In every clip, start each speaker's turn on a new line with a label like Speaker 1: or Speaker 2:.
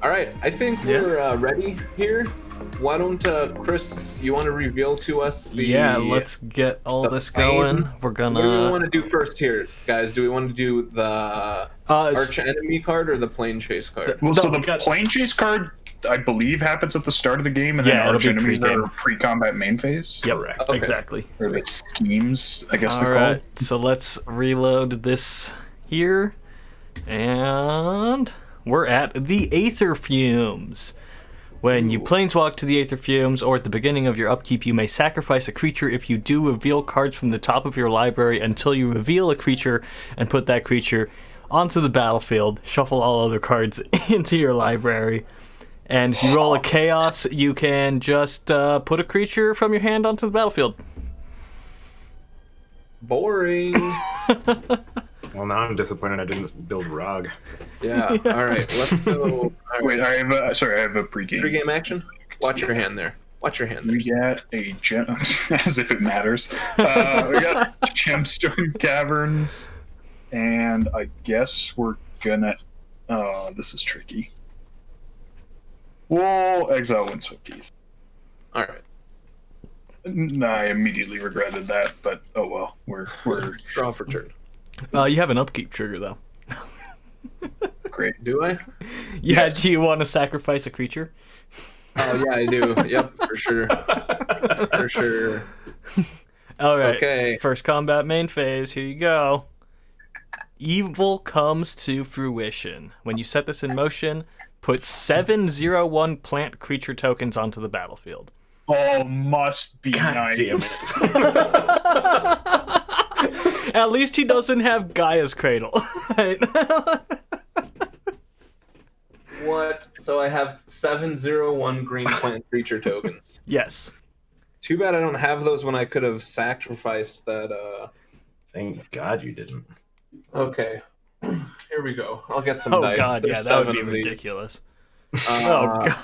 Speaker 1: All right, I think we're ready here. Why don't Chris? You want to reveal to us the?
Speaker 2: Let's get all this
Speaker 1: plane?
Speaker 2: going. We're gonna.
Speaker 1: What do we want to do first here, guys? Do we want to do the Archenemy card or the Planeshaze card?
Speaker 3: So the Planeshaze card, I believe, happens at the start of the game, and then Archenemy's are pre-combat main phase.
Speaker 2: Yep, okay. Exactly.
Speaker 3: Or the schemes, I guess they're
Speaker 2: called.
Speaker 3: Called.
Speaker 2: So let's reload this here, and we're at the Aether Fumes. When you planeswalk to the Aether Fumes, or at the beginning of your upkeep, you may sacrifice a creature. If you do, reveal cards from the top of your library until you reveal a creature and put that creature onto the battlefield. Shuffle all other cards into your library. And if you roll a Chaos, you can just put a creature from your hand onto the battlefield.
Speaker 1: Boring.
Speaker 4: Well, now I'm disappointed I didn't build Rog.
Speaker 1: Yeah. All right. Let's go. Right.
Speaker 3: Wait, I have a pregame.
Speaker 1: Pregame action. Watch your hand there. Watch your hand there.
Speaker 3: We got a gem, as if it matters. We got Gemstone Caverns, and I guess we're gonna. This is tricky. We'll exile Windswept Heath.
Speaker 1: All right.
Speaker 3: I immediately regretted that, but oh well. We're
Speaker 1: draw for turn.
Speaker 2: You have an upkeep trigger, though.
Speaker 1: Great. Do I?
Speaker 2: Yeah, yes. Do you want to sacrifice a creature?
Speaker 1: Oh, yeah, I do. Yep, for sure. For sure.
Speaker 2: All right.
Speaker 1: Okay.
Speaker 2: First combat main phase. Here you go. Evil comes to fruition. When you set this in motion, put 7/0/1 plant creature tokens onto the battlefield.
Speaker 3: Oh, must be nice.
Speaker 2: At least he doesn't have Gaia's Cradle. Right?
Speaker 1: What? So I have 7/0/1 green plant creature tokens.
Speaker 2: Yes.
Speaker 1: Too bad I don't have those when I could have sacrificed that.
Speaker 4: Thank God you didn't.
Speaker 1: Okay. Here we go. I'll get some dice.
Speaker 2: Oh God,
Speaker 1: There's
Speaker 2: yeah, that would be
Speaker 1: these.
Speaker 2: ridiculous. Oh God.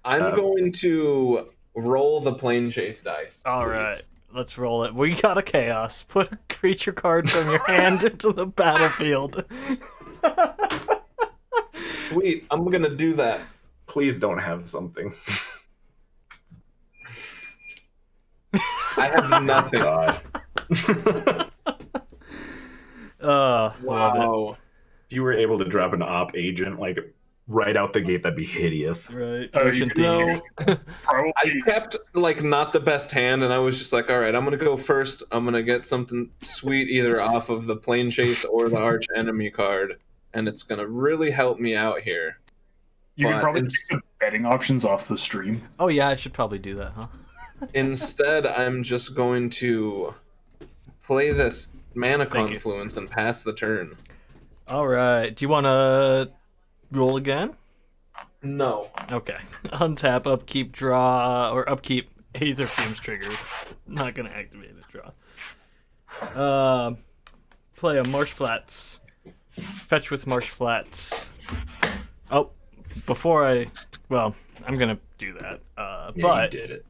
Speaker 1: I'm going to roll the Planeshaze dice.
Speaker 2: All right. Let's roll it. We got a Chaos. Put a creature card from your hand into the battlefield.
Speaker 1: Sweet. I'm going to do that.
Speaker 4: Please don't have something.
Speaker 1: I have nothing.
Speaker 2: Wow.
Speaker 4: If you were able to drop an op agent, like, right out the gate, that'd be hideous.
Speaker 2: Right.
Speaker 1: No. I kept like not the best hand, and I was just like, all right, I'm gonna go first. I'm gonna get something sweet either off of the Planeshaze or the Archenemy card, and it's gonna really help me out here.
Speaker 3: You can probably take the betting options off the stream.
Speaker 2: Oh yeah, I should probably do that, huh?
Speaker 1: Instead, I'm just going to play this Mana Confluence and pass the turn.
Speaker 2: All right. Do you want to roll again?
Speaker 1: No.
Speaker 2: Okay. Untap, upkeep, draw, or upkeep, Aether Fumes trigger. Not gonna activate it, draw. Play a Marsh Flats. Fetch with Marsh Flats. Oh, I'm gonna do that. But
Speaker 4: you did it.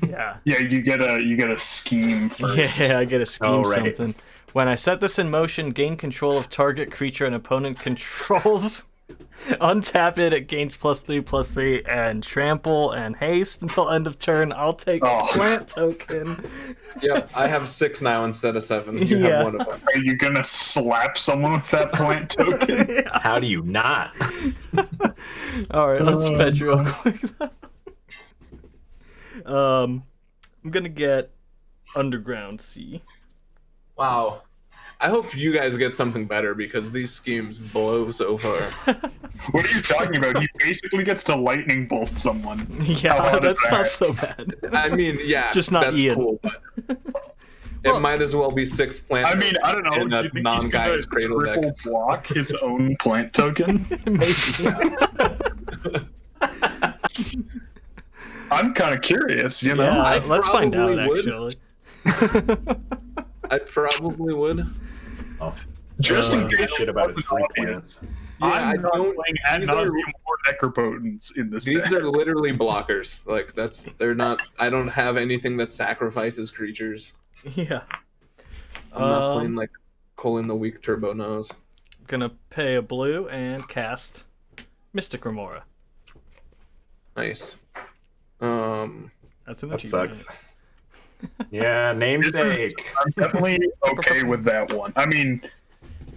Speaker 2: Yeah.
Speaker 3: Yeah, you get a scheme first.
Speaker 2: Yeah, I get a scheme something. When I set this in motion, gain control of target creature an opponent controls. Untap it, it gains +3/+3 and trample and haste until end of turn. I'll take a plant token.
Speaker 1: Yep, I have 6 now instead of 7. You have one of them.
Speaker 3: Are you gonna slap someone with that plant token?
Speaker 2: Yeah.
Speaker 4: How do you not?
Speaker 2: Alright, let's fetch real quick. I'm gonna get Underground Sea.
Speaker 1: Wow. I hope you guys get something better because these schemes blow so far.
Speaker 3: What are you talking about? He basically gets to lightning bolt someone.
Speaker 2: Yeah, that's not so bad.
Speaker 1: I mean, yeah,
Speaker 2: just not
Speaker 1: that's
Speaker 2: Ian.
Speaker 1: Cool, but it might as well be 6 plant.
Speaker 3: I mean, I don't know. Do you think
Speaker 1: non-Gaia's Cradle deck
Speaker 3: block his own plant token?
Speaker 2: Maybe.
Speaker 3: I'm kind of curious, you know.
Speaker 2: Yeah, let's find out.
Speaker 1: Would.
Speaker 2: Actually,
Speaker 1: I probably would.
Speaker 4: Oh.
Speaker 3: Just in case
Speaker 4: shit about his free plants.
Speaker 1: Yeah,
Speaker 3: I'm not playing ad nauseam or Necropotence in this
Speaker 1: These
Speaker 3: deck.
Speaker 1: are literally blockers. Like they're not. I don't have anything that sacrifices creatures.
Speaker 2: Yeah.
Speaker 1: I'm not playing like Colin the Weak Turbo Nose.
Speaker 2: gonna pay a blue and cast Mystic Remora.
Speaker 1: Nice.
Speaker 2: That's an
Speaker 4: That
Speaker 2: achievement.
Speaker 4: sucks. Yeah, namesake.
Speaker 3: I'm definitely okay with that one. I mean,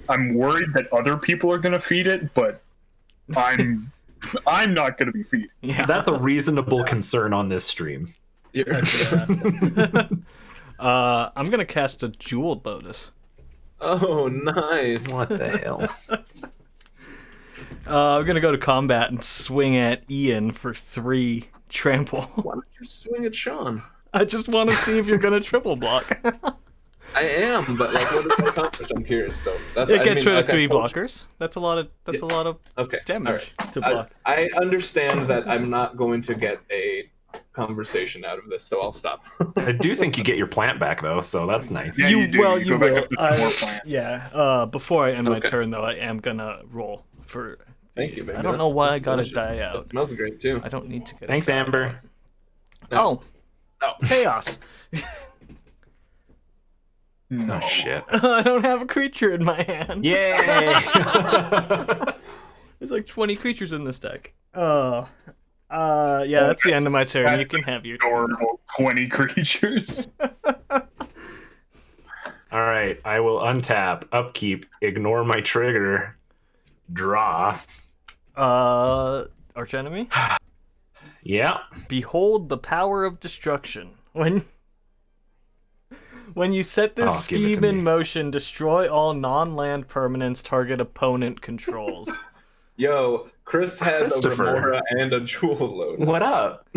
Speaker 3: I'm worried that other people are gonna feed it, but I'm not gonna be feeding.
Speaker 2: Yeah.
Speaker 4: That's a reasonable concern on this stream.
Speaker 2: I'm gonna cast a Jeweled Lotus.
Speaker 1: Oh, nice.
Speaker 4: What the hell?
Speaker 2: I'm gonna go to combat and swing at Ian for 3 trample.
Speaker 1: Why don't you swing at Sean?
Speaker 2: I just want to see if you're gonna triple block.
Speaker 1: I am, but like, what does that accomplish? I'm curious though. That's,
Speaker 2: It gets rid of
Speaker 1: like,
Speaker 2: 3
Speaker 1: I told
Speaker 2: blockers. That's a lot of
Speaker 1: Okay,
Speaker 2: damage
Speaker 1: all right.
Speaker 2: to block.
Speaker 1: I understand that I'm not going to get a conversation out of this, so I'll stop.
Speaker 4: I do think you get your plant back though, so that's nice.
Speaker 3: Yeah,
Speaker 2: you
Speaker 3: you do.
Speaker 2: well,
Speaker 3: You
Speaker 2: you
Speaker 3: go back
Speaker 2: will.
Speaker 3: up to more plant.
Speaker 2: Yeah. Before I end my
Speaker 1: Okay.
Speaker 2: turn, though, I am gonna roll for.
Speaker 1: Thank you, baby.
Speaker 2: I don't know why I
Speaker 1: That's
Speaker 2: got to
Speaker 1: delicious.
Speaker 2: die
Speaker 1: That
Speaker 2: out.
Speaker 1: smells great too.
Speaker 2: I don't need to get.
Speaker 4: Thanks, Amber.
Speaker 2: Oh.
Speaker 1: No.
Speaker 2: Chaos.
Speaker 3: No.
Speaker 4: Oh shit.
Speaker 2: I don't have a creature in my hand.
Speaker 4: Yay!
Speaker 2: There's like 20 creatures in this deck. Yeah, that's the end of my turn. You can have your turn.
Speaker 3: Adorable 20 creatures.
Speaker 4: All right, I will untap, upkeep, ignore my trigger, draw.
Speaker 2: Archenemy?
Speaker 4: Yeah.
Speaker 2: Behold the power of destruction. When you set this
Speaker 4: Oh, give it to
Speaker 2: scheme in
Speaker 4: me.
Speaker 2: motion, destroy all non-land permanents target opponent controls.
Speaker 1: Yo, Chris has a
Speaker 4: Christopher.
Speaker 1: Remora and a Jewel Load.
Speaker 4: What up?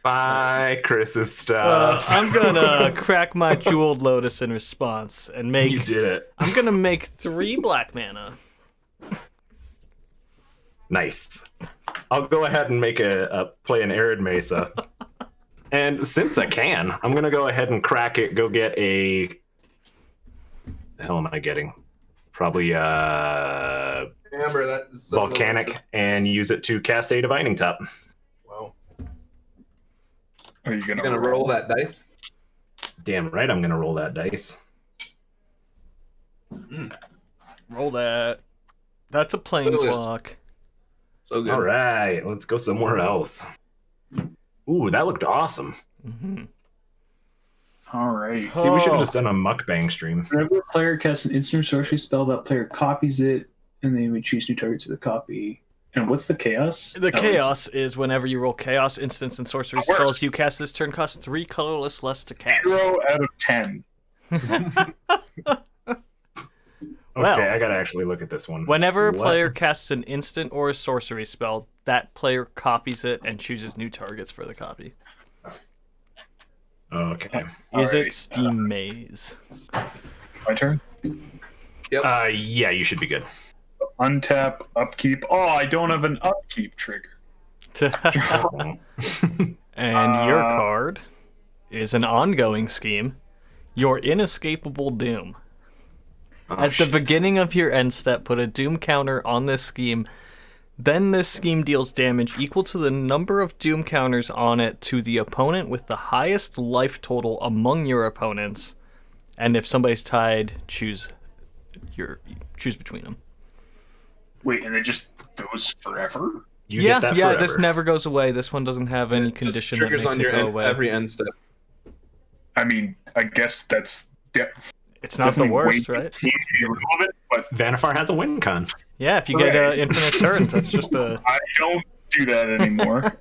Speaker 4: Buy Chris's stuff.
Speaker 2: I'm gonna crack my Jeweled Lotus in response and
Speaker 4: You
Speaker 2: make.
Speaker 4: did it.
Speaker 2: I'm gonna make 3 black mana.
Speaker 4: Nice. I'll go ahead and make play an Arid Mesa. And since I can, I'm gonna go ahead and crack it. Go get a. The hell am I getting? Probably
Speaker 1: Amber, that is so
Speaker 4: volcanic, and use it to cast a Divining Top.
Speaker 1: Wow.
Speaker 3: Are you
Speaker 1: You're
Speaker 3: gonna
Speaker 1: gonna roll that dice?
Speaker 4: Damn right, I'm gonna roll that dice.
Speaker 2: Roll that. That's a planeswalk.
Speaker 1: So good.
Speaker 4: All right, let's go somewhere else. Ooh, that looked awesome.
Speaker 2: Mm-hmm.
Speaker 3: All right.
Speaker 4: See, we should have just done a mukbang stream.
Speaker 5: Whenever a player casts an instant or sorcery spell, that player copies it, and then we choose new targets for the copy. And what's the chaos?
Speaker 2: The
Speaker 5: Oh,
Speaker 2: chaos is whenever you roll chaos, instants, and sorcery
Speaker 3: The
Speaker 2: spells
Speaker 3: worst.
Speaker 2: you cast this turn cost 3 colorless less to cast.
Speaker 3: 0 out of 10.
Speaker 2: Well,
Speaker 4: Okay, I gotta actually look at this one.
Speaker 2: Whenever a
Speaker 4: What?
Speaker 2: player casts an instant or a sorcery spell, that player copies it and chooses new targets for the copy.
Speaker 4: Okay.
Speaker 2: Is
Speaker 3: Alright,
Speaker 2: it Steam Maze?
Speaker 3: My turn.
Speaker 4: Yeah, you should be good.
Speaker 3: Untap, upkeep. Oh, I don't have an upkeep trigger.
Speaker 2: And your card is an ongoing scheme. Your inescapable doom. At the beginning of your end step, put a doom counter on this scheme. Then this scheme deals damage equal to the number of doom counters on it to the opponent with the highest life total among your opponents. And if somebody's tied, choose between them.
Speaker 3: Wait, and it just goes forever?
Speaker 4: You
Speaker 2: yeah,
Speaker 4: get that
Speaker 2: yeah.
Speaker 4: forever.
Speaker 2: This never goes away. This one doesn't have any
Speaker 1: It just
Speaker 2: condition that
Speaker 1: triggers
Speaker 2: makes
Speaker 1: on
Speaker 2: it
Speaker 1: your
Speaker 2: go
Speaker 1: end,
Speaker 2: away.
Speaker 1: every end step.
Speaker 3: I mean, I guess that's
Speaker 2: It's not the
Speaker 3: definitely
Speaker 2: worst,
Speaker 3: way
Speaker 2: right?
Speaker 3: too irrelevant, but
Speaker 4: Vannifar has a win con.
Speaker 2: Yeah, if you get
Speaker 3: Right.
Speaker 2: infinite turns, that's just a.
Speaker 3: I don't do that anymore.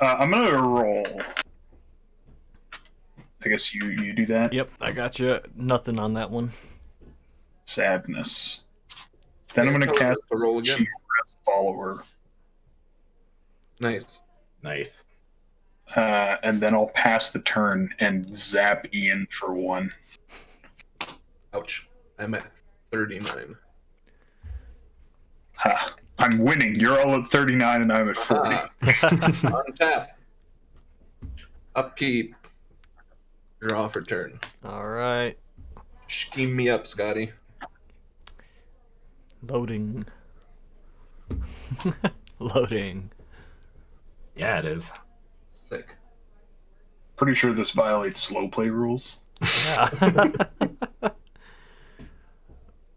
Speaker 3: I'm gonna roll. I guess you do that.
Speaker 2: Yep, I got you. Nothing on that one.
Speaker 3: Sadness. Then I'm
Speaker 1: Yeah,
Speaker 3: gonna
Speaker 1: tell
Speaker 3: cast
Speaker 1: us to roll again.
Speaker 3: Chief Follower,
Speaker 1: Nice.
Speaker 4: Nice.
Speaker 3: and then I'll pass the turn and zap Ian for 1.
Speaker 1: Ouch. I'm at 39.
Speaker 3: Ha. I'm winning. You're all at 39 and I'm at 40.
Speaker 1: Untap. Upkeep. Draw for turn.
Speaker 2: All right,
Speaker 1: Scheme me up, Scotty.
Speaker 2: loading. Loading.
Speaker 4: Yeah, it is.
Speaker 1: Sick.
Speaker 3: Pretty sure this violates slow play rules.
Speaker 2: Yeah.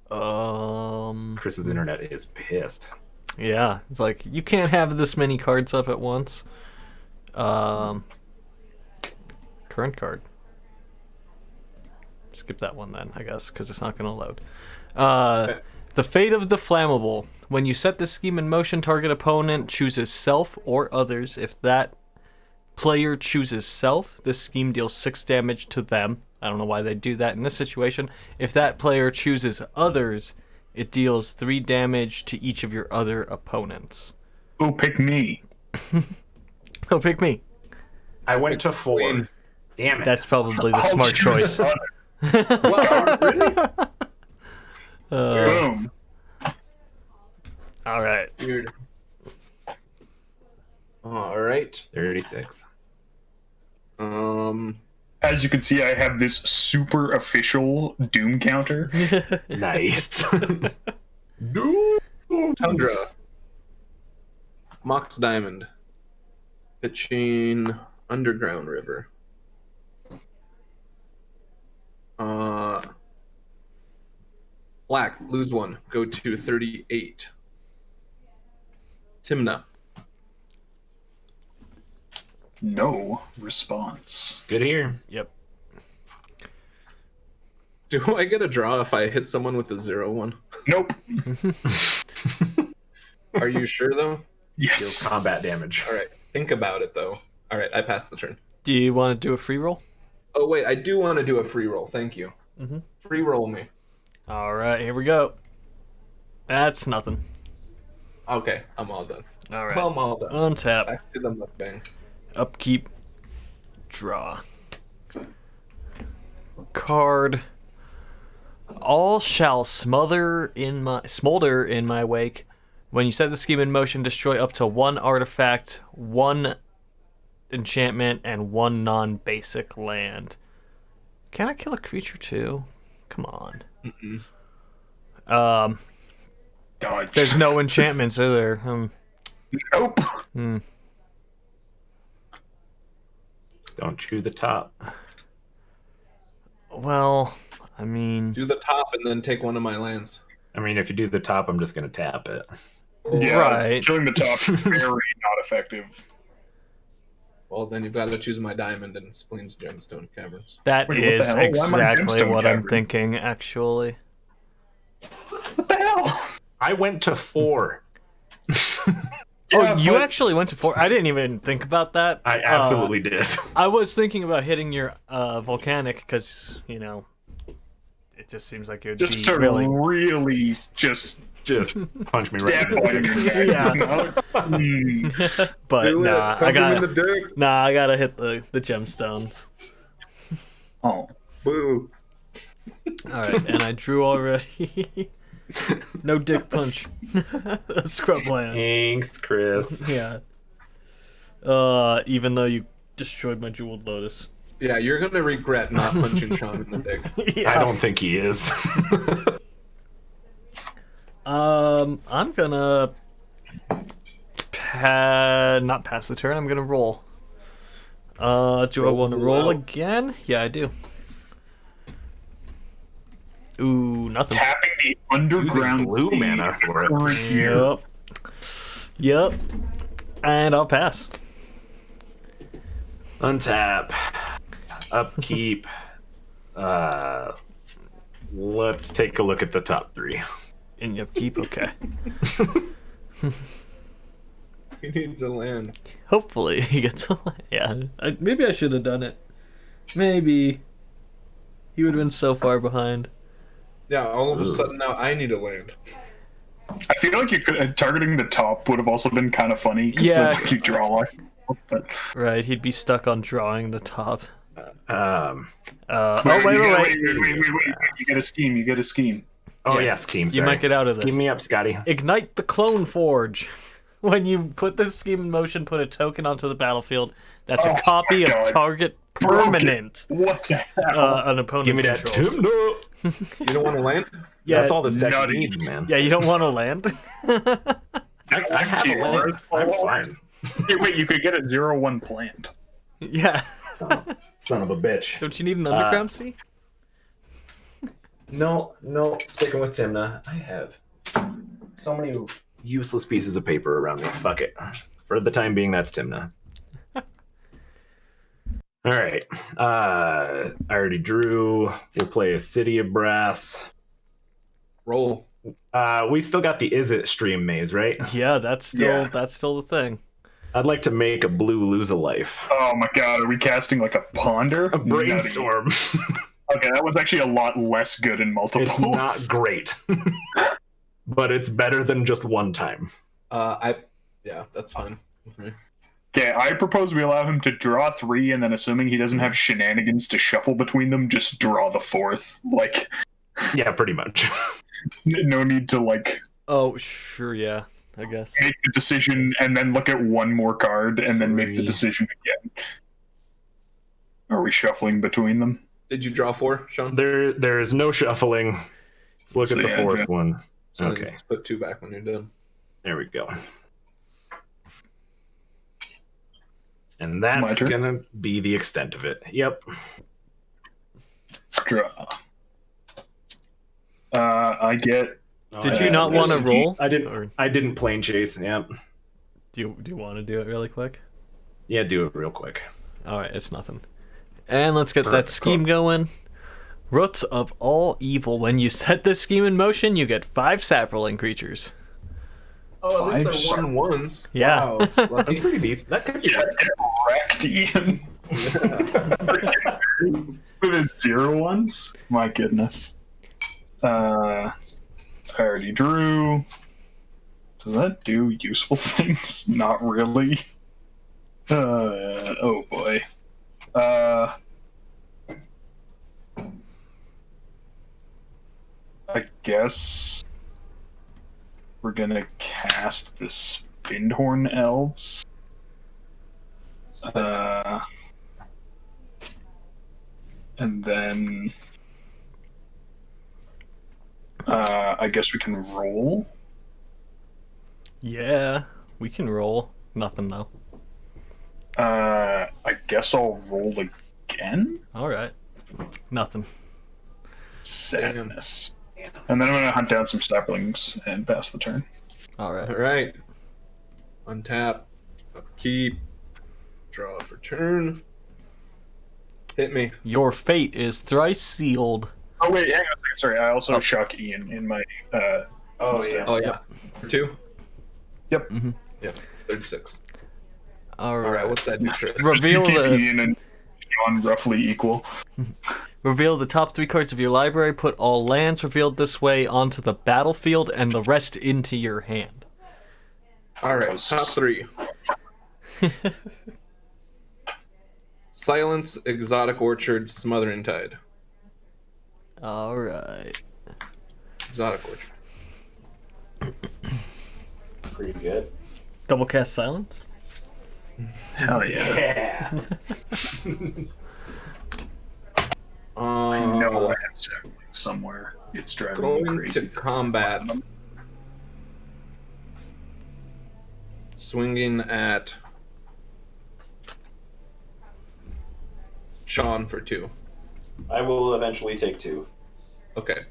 Speaker 4: Chris's internet is pissed.
Speaker 2: Yeah, it's like you can't have this many cards up at once. Current card. Skip that one then, I guess, because it's not going to load. The Fate of the Flammable. When you set this scheme in motion, target opponent chooses self or others. If that player chooses self, this scheme deals 6 damage to them. I don't know why they do that in this situation. If that player chooses others, it deals 3 damage to each of your other opponents.
Speaker 3: Oh, pick me.
Speaker 2: Oh, pick me.
Speaker 4: I went to 4. Damn it.
Speaker 2: That's probably the smart choice.
Speaker 1: Wow, really?
Speaker 3: Boom.
Speaker 2: All right.
Speaker 1: Weird. All right.
Speaker 4: 36.
Speaker 3: As you can see, I have this super official Doom counter.
Speaker 4: Nice.
Speaker 1: Tundra. Mox Diamond. Pitching Underground River. Black, lose 1. Go to 38. Timna.
Speaker 3: No response.
Speaker 4: Good here.
Speaker 2: Yep.
Speaker 1: Do I get a draw if I hit someone with a 0-1?
Speaker 3: Nope.
Speaker 1: Are you sure though?
Speaker 3: Yes.
Speaker 4: Combat damage.
Speaker 1: All right. Think about it though. All right, I passed the turn.
Speaker 2: Do you want to do a free roll?
Speaker 1: Oh wait, I do want to do a free roll. Thank you.
Speaker 2: Mhm.
Speaker 1: Free roll me.
Speaker 2: All right, here we go. That's nothing.
Speaker 1: Okay, I'm all done.
Speaker 2: All right.
Speaker 1: I'm all done.
Speaker 2: Untap.
Speaker 1: Back to the mukbang.
Speaker 2: Upkeep. Draw. Card. All shall smolder in my wake. When you set the scheme in motion, destroy up to 1 artifact, 1 enchantment, and 1 non-basic land. Can I kill a creature too? Come on.
Speaker 3: Dodge.
Speaker 2: There's no enchantments, are there?
Speaker 3: Nope.
Speaker 4: Don't chew the top.
Speaker 2: Well, I mean,
Speaker 1: Do the top and then take one of my lands.
Speaker 4: I mean, if you do the top, I'm just going to tap it.
Speaker 3: Yeah,
Speaker 2: Right.
Speaker 3: Killing the top is very not effective.
Speaker 1: Well, then you've got to choose my diamond and Spleen's Gemstone Caverns.
Speaker 2: that
Speaker 3: Wait, what the
Speaker 2: is
Speaker 3: hell? Why am I
Speaker 2: exactly
Speaker 3: Gemstone
Speaker 2: what I'm
Speaker 3: Caverns?
Speaker 2: thinking, actually.
Speaker 3: What the hell?
Speaker 4: I went to 4.
Speaker 3: Yeah,
Speaker 2: Oh, you
Speaker 3: but-
Speaker 2: actually went to 4? I didn't even think about that.
Speaker 4: I absolutely did.
Speaker 2: I was thinking about hitting your volcanic because, you know, it just seems like it would
Speaker 3: Just
Speaker 2: be
Speaker 3: to
Speaker 2: really...
Speaker 3: just
Speaker 4: Just punch me right
Speaker 3: stab
Speaker 4: in the
Speaker 3: one in your neck.
Speaker 2: Yeah.
Speaker 3: You know?
Speaker 2: But
Speaker 1: Do it.
Speaker 2: nah,
Speaker 1: Punch him in the dick.
Speaker 2: I gotta hit the gemstones.
Speaker 3: Oh.
Speaker 1: Boo.
Speaker 2: Alright, and I drew already. No dick punch. Scrubland.
Speaker 4: Thanks, Chris.
Speaker 2: Yeah. Even though you destroyed my jeweled lotus.
Speaker 1: Yeah, you're gonna regret not punching Sean in the dick.
Speaker 2: Yeah.
Speaker 4: I don't think he is.
Speaker 2: I'm gonna not pass the turn. I'm gonna roll. Do I want to roll
Speaker 1: Roll.
Speaker 2: again? Yeah, I do. Ooh, nothing.
Speaker 3: Tapping the underground
Speaker 4: blue
Speaker 3: sea
Speaker 4: mana for it.
Speaker 3: over here.
Speaker 2: Yep. And I'll pass.
Speaker 4: Untap. Upkeep. Let's take a look at the top 3.
Speaker 2: In your upkeep, okay.
Speaker 1: He needs a land.
Speaker 2: Hopefully he gets a... Yeah, maybe I should have done it. Maybe. He would have been so far behind.
Speaker 1: Yeah, all of a sudden now I need a land.
Speaker 3: I feel like you could targeting the top would have also been kind of funny because
Speaker 2: Yeah.
Speaker 3: to keep drawing. But
Speaker 2: Right, he'd be stuck on drawing the top.
Speaker 4: Um.
Speaker 2: Oh, wait.
Speaker 3: You get a scheme. You get a scheme.
Speaker 4: Oh,
Speaker 2: Yeah.
Speaker 4: yeah, scheme.
Speaker 2: You
Speaker 4: Sorry.
Speaker 2: might get out of
Speaker 4: Scheme
Speaker 2: this.
Speaker 4: me up, Scotty.
Speaker 2: Ignite the Clone Forge. When you put this scheme in motion, put a token onto the battlefield. That's
Speaker 3: Oh
Speaker 2: a copy
Speaker 3: my
Speaker 2: of
Speaker 3: God.
Speaker 2: target
Speaker 3: Broken.
Speaker 2: permanent
Speaker 3: What the hell?
Speaker 2: an opponent
Speaker 4: Give me that
Speaker 2: controls.
Speaker 4: tune.
Speaker 1: You don't want a land?
Speaker 2: Yeah,
Speaker 4: That's all this deck
Speaker 3: nutty.
Speaker 4: needs, man.
Speaker 2: Yeah, you don't want to land.
Speaker 4: I have a land. I'm fine.
Speaker 3: Hey, wait, you could get a 0-1 plant.
Speaker 2: Yeah.
Speaker 4: Son of a bitch.
Speaker 2: Don't you need an underground sea?
Speaker 4: No, sticking with Timna. I have so many useless pieces of paper around me. Fuck it. For the time being, that's Timna. All right. I already drew. We'll play a City of Brass.
Speaker 1: Roll.
Speaker 4: We've still got the Is It stream maze, right?
Speaker 2: Yeah, that's still the thing.
Speaker 4: I'd like to make a blue lose a life.
Speaker 3: Oh my god, are we casting like a ponder?
Speaker 4: A brainstorm.
Speaker 3: Okay, that was actually a lot less good in multiples.
Speaker 4: It's not great. But it's better than just one time.
Speaker 1: Yeah, that's fine with me.
Speaker 3: Okay, I propose we allow him to draw 3, and then assuming he doesn't have shenanigans to shuffle between them, just draw the 4th. Like,
Speaker 4: yeah, pretty much.
Speaker 3: No need to, like...
Speaker 2: Oh, sure, yeah, I guess.
Speaker 3: Make the decision, and then look at one more card, and then make the decision again. Are we shuffling between them?
Speaker 1: Did you draw 4, Sean?
Speaker 4: There is no shuffling. Let's look at the 4th one.
Speaker 1: So
Speaker 4: okay.
Speaker 1: Just put 2 back when you're done.
Speaker 4: There we go. And that's gonna be the extent of it. Yep.
Speaker 3: Draw. I get...
Speaker 2: Did you not want to roll?
Speaker 4: I didn't Planeshaze, yep.
Speaker 2: Do you want to do it really quick?
Speaker 4: Yeah, do it real quick.
Speaker 2: Alright, it's nothing. And let's get that scheme going. Roots of all evil. When you set this scheme in motion, you get 5 saproling creatures.
Speaker 1: Oh, at least they're 1/1s.
Speaker 2: Yeah.
Speaker 1: Wow.
Speaker 4: That's pretty decent. That could be
Speaker 3: wrecked, Ian. With his 0/1s? My goodness. I already drew. Does that do useful things? Not really. Oh boy. I guess we're gonna cast the Spindhorn Elves. And then I guess we can roll.
Speaker 2: Yeah, we can roll. Nothing though.
Speaker 3: I guess I'll roll again.
Speaker 2: Alright. Nothing.
Speaker 3: Sadness. And then I'm gonna hunt down some saplings and pass the turn.
Speaker 2: Alright.
Speaker 1: Alright. Untap. Upkeep. Draw for turn. Hit me.
Speaker 2: Your fate is thrice sealed.
Speaker 3: Oh wait, hang on a second. Sorry, I also shock Ian in my
Speaker 1: Oh yeah. For 2?
Speaker 3: Yep.
Speaker 2: Mm-hmm.
Speaker 1: Yep. 36.
Speaker 2: Alright,
Speaker 1: what's that do, Chris?
Speaker 2: Reveal
Speaker 3: keep
Speaker 2: the
Speaker 3: Ian and Sean roughly equal.
Speaker 2: reveal the top 3 cards of your library, put all lands revealed this way onto the battlefield and the rest into your hand.
Speaker 1: Alright, top 3. Silence, Exotic Orchard, Smothering Tide.
Speaker 2: Alright.
Speaker 1: Exotic Orchard.
Speaker 4: pretty good.
Speaker 2: Double cast silence?
Speaker 3: Hell yeah. I know I have saplings somewhere. It's driving me
Speaker 1: Going
Speaker 3: crazy.
Speaker 1: to combat. Swinging at Sean for 2.
Speaker 4: I will eventually take 2.
Speaker 1: Okay.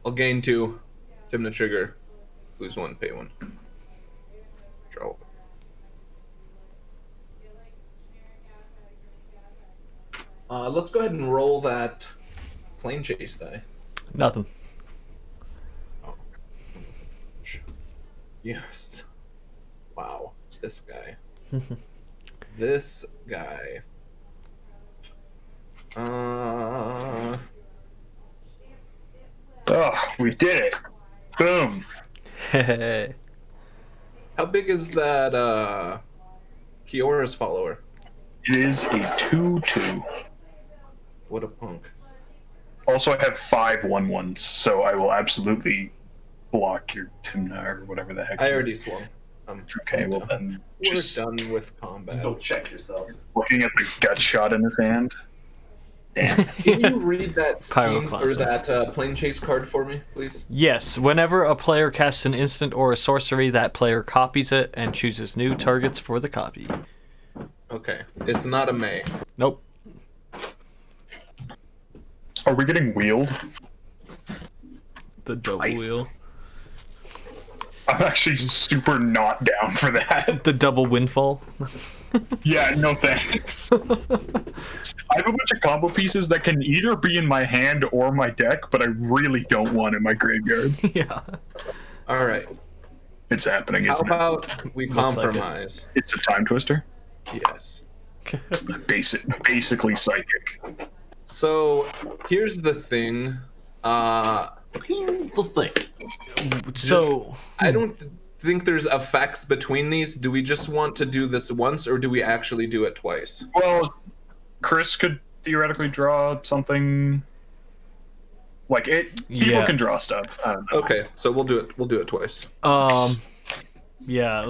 Speaker 1: I'll gain 2. Tim the trigger. Lose 1, pay 1. Draw. Let's go ahead and roll that Planeshaze die.
Speaker 2: Nothing.
Speaker 1: Oh. Yes. Wow. This guy. This guy.
Speaker 3: Oh, we did it. Boom.
Speaker 2: Hey.
Speaker 1: How big is that Kiora's follower?
Speaker 3: It is a 2/2.
Speaker 1: What a punk.
Speaker 3: Also, I have 5 1/1s, so I will absolutely block your Timna or whatever the heck.
Speaker 1: I already swung.
Speaker 3: Okay, well then,
Speaker 1: We're
Speaker 3: just
Speaker 1: done with combat.
Speaker 4: So check yourself.
Speaker 3: looking at the gut shot in his hand. Damn.
Speaker 1: Can you read that scheme for
Speaker 2: Pyroclasm.
Speaker 1: that Planeshaze card for me, please?
Speaker 2: Yes, whenever a player casts an instant or a sorcery, that player copies it and chooses new targets for the copy.
Speaker 1: Okay. It's not a May.
Speaker 2: Nope.
Speaker 3: Are we getting wheeled?
Speaker 2: The double
Speaker 4: Twice.
Speaker 2: wheel.
Speaker 3: I'm actually super not down for that.
Speaker 2: The double windfall.
Speaker 3: Yeah, no thanks. I have a bunch of combo pieces that can either be in my hand or my deck, but I really don't want in my graveyard.
Speaker 2: Yeah.
Speaker 1: All right.
Speaker 3: It's happening,
Speaker 1: How
Speaker 3: isn't
Speaker 1: about we
Speaker 2: Looks like it.
Speaker 1: compromise?
Speaker 3: it? It's a time twister.
Speaker 1: Yes.
Speaker 3: Basically psychic.
Speaker 1: So here's the thing.
Speaker 4: Here's the thing.
Speaker 2: So
Speaker 1: I don't think there's effects between these. Do we just want to do this once, or do we actually do it twice?
Speaker 3: Well, Chris could theoretically draw something like it. People
Speaker 2: Yeah.
Speaker 3: can draw stuff. I don't know.
Speaker 1: Okay, so we'll do it. We'll do it twice.
Speaker 2: yeah.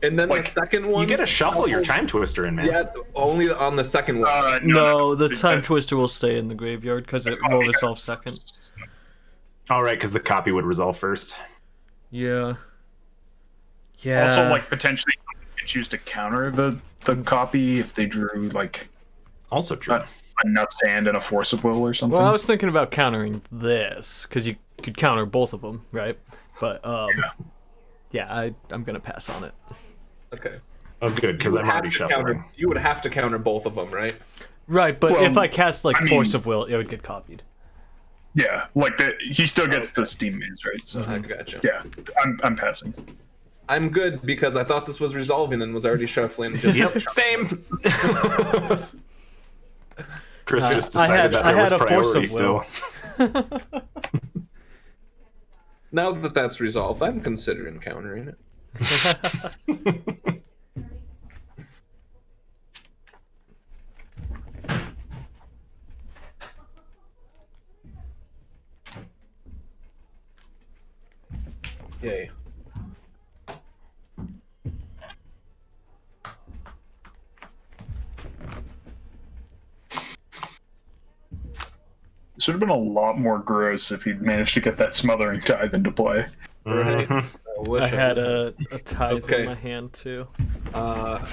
Speaker 1: And then
Speaker 3: Like,
Speaker 1: the second one,
Speaker 4: You get to shuffle your time twister in, man.
Speaker 1: yeah, only on the second one.
Speaker 2: No, the time twister will stay in the graveyard because it will resolve second.
Speaker 4: All right, because the copy would resolve first.
Speaker 2: Yeah. Yeah.
Speaker 3: Also, like potentially you could choose to counter the copy if they drew like
Speaker 4: Also true.
Speaker 3: a nuts hand and a force of will or something.
Speaker 2: Well, I was thinking about countering this because you could counter both of them, right? But yeah, I'm gonna pass on it.
Speaker 1: Okay.
Speaker 4: Oh, good, because I'm already shuffling.
Speaker 1: You would have to counter both of them, right?
Speaker 2: Right, but
Speaker 3: Well,
Speaker 2: if I cast like
Speaker 3: I mean-
Speaker 2: Force of Will, it would get copied.
Speaker 3: Yeah, like he still gets the Steam maze, right? So
Speaker 1: I gotcha.
Speaker 3: yeah, I'm passing.
Speaker 1: I'm good because I thought this was resolving and was already shuffling. Just
Speaker 4: Yep, same. Chris just
Speaker 2: I
Speaker 4: decided
Speaker 2: had
Speaker 4: that there
Speaker 2: a
Speaker 4: was
Speaker 2: force
Speaker 4: priority
Speaker 2: of
Speaker 4: still.
Speaker 2: will.
Speaker 1: Now that that's resolved, I'm considering countering it. Yay.
Speaker 3: This would have been a lot more gross if he'd managed to get that smothering tithe into play.
Speaker 1: Right.
Speaker 4: Mhm.
Speaker 1: I wish
Speaker 2: I had a tithe
Speaker 1: Okay.
Speaker 2: in my hand too.
Speaker 1: Uh,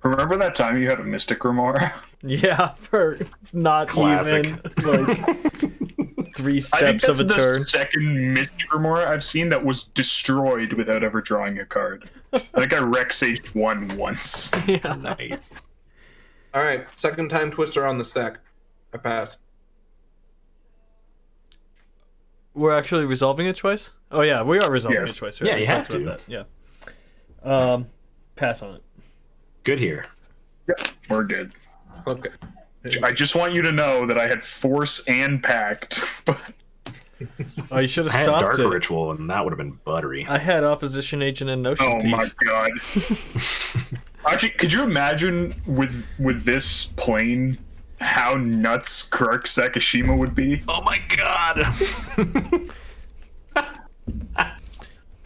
Speaker 3: Remember that time you had a Mystic Remora?
Speaker 2: Yeah, for not
Speaker 4: Classic.
Speaker 2: even like 3
Speaker 3: I think
Speaker 2: steps
Speaker 3: that's
Speaker 2: of a
Speaker 3: the
Speaker 2: turn.
Speaker 3: second Mystic Remora I've seen that was destroyed without ever drawing a card. I think I Rexaged one once.
Speaker 2: Yeah.
Speaker 4: Nice.
Speaker 1: all right, second time twister on the stack. I pass.
Speaker 2: We're actually resolving it twice? Oh yeah, we are resolving
Speaker 3: Yes.
Speaker 2: it twice, right?
Speaker 4: Yeah,
Speaker 2: We
Speaker 4: you
Speaker 2: talked
Speaker 4: have
Speaker 2: about that. Yeah. Pass on it.
Speaker 4: Good here.
Speaker 3: Yep, we're good.
Speaker 1: Okay.
Speaker 3: I just want you to know that I had Force and Pact, but
Speaker 2: Oh, you should have
Speaker 4: I had
Speaker 2: stopped
Speaker 4: Dark
Speaker 2: it.
Speaker 4: Ritual, and that would have been buttery.
Speaker 2: I had Opposition Agent and Notion
Speaker 3: oh
Speaker 2: Thief.
Speaker 3: my god. Actually, could you imagine with this plane how nuts Kirk Sakashima would be?
Speaker 4: Oh my god!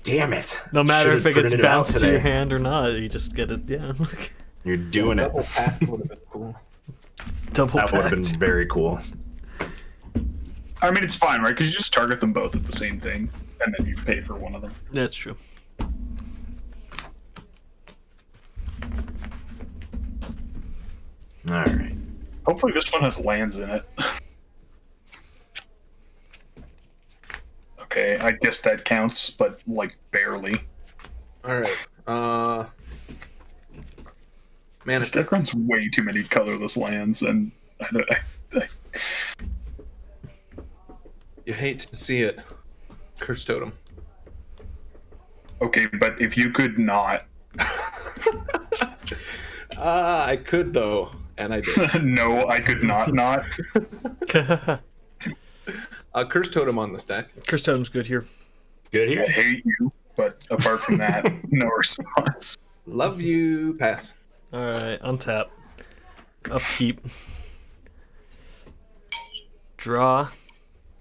Speaker 4: Damn it.
Speaker 2: No matter
Speaker 4: Should've
Speaker 2: if it gets
Speaker 4: printed out
Speaker 2: bounced to your
Speaker 4: today.
Speaker 2: hand or not, you just get it. Yeah.
Speaker 4: You're doing it.
Speaker 1: Double pack would have been cool.
Speaker 2: Double
Speaker 4: That would have been
Speaker 2: packed.
Speaker 4: very cool.
Speaker 3: I mean, it's fine, right? Because you just target them both at the same thing, and then you pay for one of them.
Speaker 2: That's true.
Speaker 4: Alright.
Speaker 3: Hopefully this one has lands in it. Okay, I guess that counts, but like barely.
Speaker 1: All right. Man,
Speaker 3: This
Speaker 1: it's
Speaker 3: deck runs way too many colorless lands, and
Speaker 1: you hate to see it. Curse Totem.
Speaker 3: okay, but if you could not,
Speaker 1: I could though, and I did.
Speaker 3: no, I could not.
Speaker 1: Curse Totem on the stack.
Speaker 2: Curse Totem's good here.
Speaker 4: Good
Speaker 3: I
Speaker 4: here.
Speaker 3: hate you, but apart from that, no response.
Speaker 1: Love you. Pass.
Speaker 2: Alright, untap. Upkeep. Draw.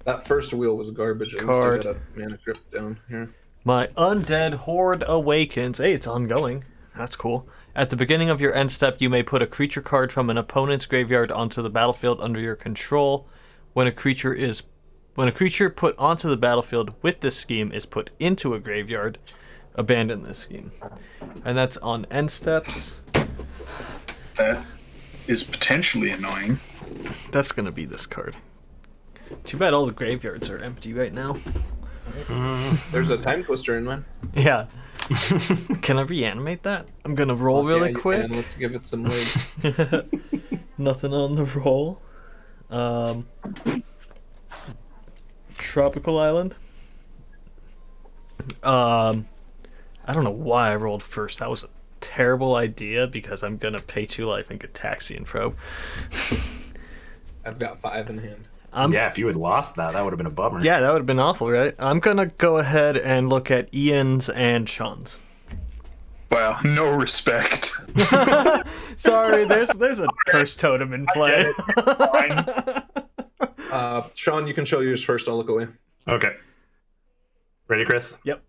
Speaker 1: That first wheel was garbage. I
Speaker 2: Card.
Speaker 1: still got a mana crypt down here.
Speaker 2: My Undead Horde Awakens. Hey, it's ongoing. That's cool. At the beginning of your end step, you may put a creature card from an opponent's graveyard onto the battlefield under your control. When a creature put onto the battlefield with this scheme is put into a graveyard, abandon this scheme. And that's on end steps.
Speaker 3: That is potentially annoying.
Speaker 2: That's gonna be this card. Too bad all the graveyards are empty right now.
Speaker 1: There's a time twister in mine.
Speaker 2: Yeah. Can I reanimate that? I'm gonna roll really
Speaker 1: you
Speaker 2: quick.
Speaker 1: can. Let's give it some leg.
Speaker 2: Nothing on the roll. Tropical Island. I don't know why I rolled first. That was a terrible idea because I'm gonna pay 2 life and get Taxi and Probe.
Speaker 1: I've got 5 in hand.
Speaker 4: Yeah, if you had lost that, that would have been a bummer.
Speaker 2: Yeah, that would have been awful, right? I'm gonna go ahead and look at Ian's and Sean's.
Speaker 3: Wow, no respect.
Speaker 2: Sorry, there's a curse totem in play.
Speaker 3: Fine.
Speaker 1: Sean, you can show yours first. I'll look away.
Speaker 4: Okay. Ready, Chris?
Speaker 2: Yep.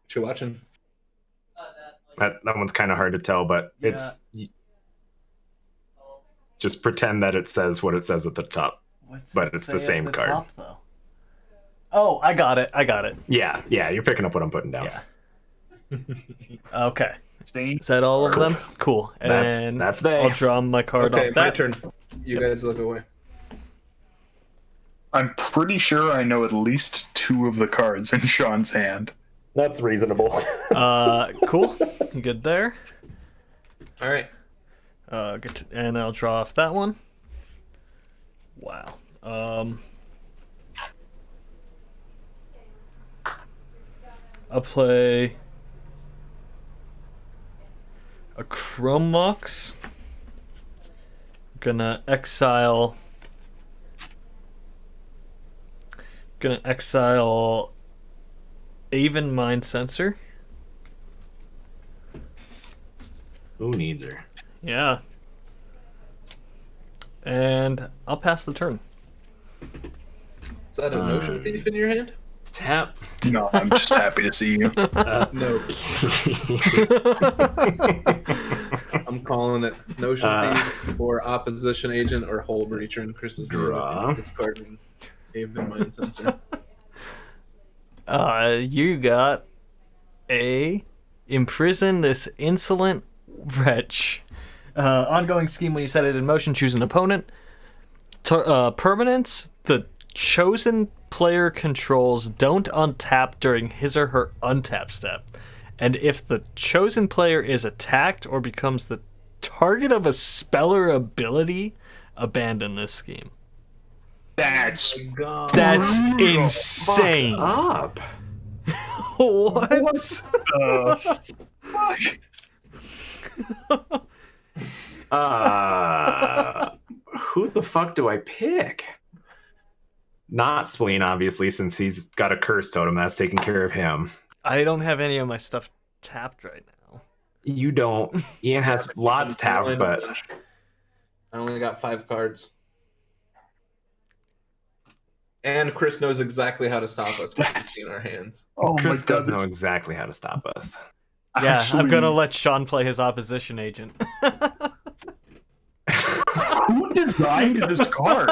Speaker 1: What you watching?
Speaker 4: That one's kind of hard to tell, but
Speaker 2: Yeah.
Speaker 4: it's just pretend that it says what it says at the top. But it's the same card.
Speaker 2: Top, though? Oh, I got it.
Speaker 4: Yeah, you're picking up what I'm putting down.
Speaker 2: Yeah. Okay.
Speaker 3: See?
Speaker 2: Is that all of them? Cool. And
Speaker 4: That's they.
Speaker 2: I'll draw my card
Speaker 1: Okay,
Speaker 2: off
Speaker 1: my
Speaker 2: that.
Speaker 1: turn. You guys look away.
Speaker 3: I'm pretty sure I know at least 2 of the cards in Sean's hand.
Speaker 4: That's reasonable.
Speaker 2: Cool. Good there.
Speaker 1: All right.
Speaker 2: And I'll draw off that one. Wow. I'll play a Chrome Mox. Gonna exile Aven Mind Sensor.
Speaker 4: Who needs her?
Speaker 2: Yeah. And I'll pass the turn.
Speaker 1: Is that a Notion Thief in your hand?
Speaker 4: Tap.
Speaker 3: No, I'm just happy to see you.
Speaker 1: No. I'm calling it Notion Thief or Opposition Agent or Hull Breacher in Chris's
Speaker 4: Draw.
Speaker 1: name. Discarding Haven Mind Sensor.
Speaker 2: You got a imprison this insolent wretch. Ongoing scheme: when you set it in motion, choose an opponent. Permanents: the chosen player controls don't untap during his or her untap step, and if the chosen player is attacked or becomes the target of a spell or ability, abandon this scheme.
Speaker 3: That's
Speaker 2: That's insane.
Speaker 4: Up.
Speaker 2: What?
Speaker 3: fuck.
Speaker 4: Who the fuck do I pick? Not Spleen, obviously, since he's got a curse totem that's taking care of him.
Speaker 2: I don't have any of my stuff tapped right now.
Speaker 4: You don't. Ian has lots tapped, but
Speaker 1: I only got 5 cards. And Chris knows exactly how to stop us because he's seen our hands.
Speaker 3: Oh
Speaker 4: Chris
Speaker 3: my god,
Speaker 4: does know
Speaker 3: that's
Speaker 4: exactly how to stop us.
Speaker 2: Yeah,
Speaker 3: actually,
Speaker 2: I'm gonna let Sean play his opposition agent.
Speaker 3: Who designed this card?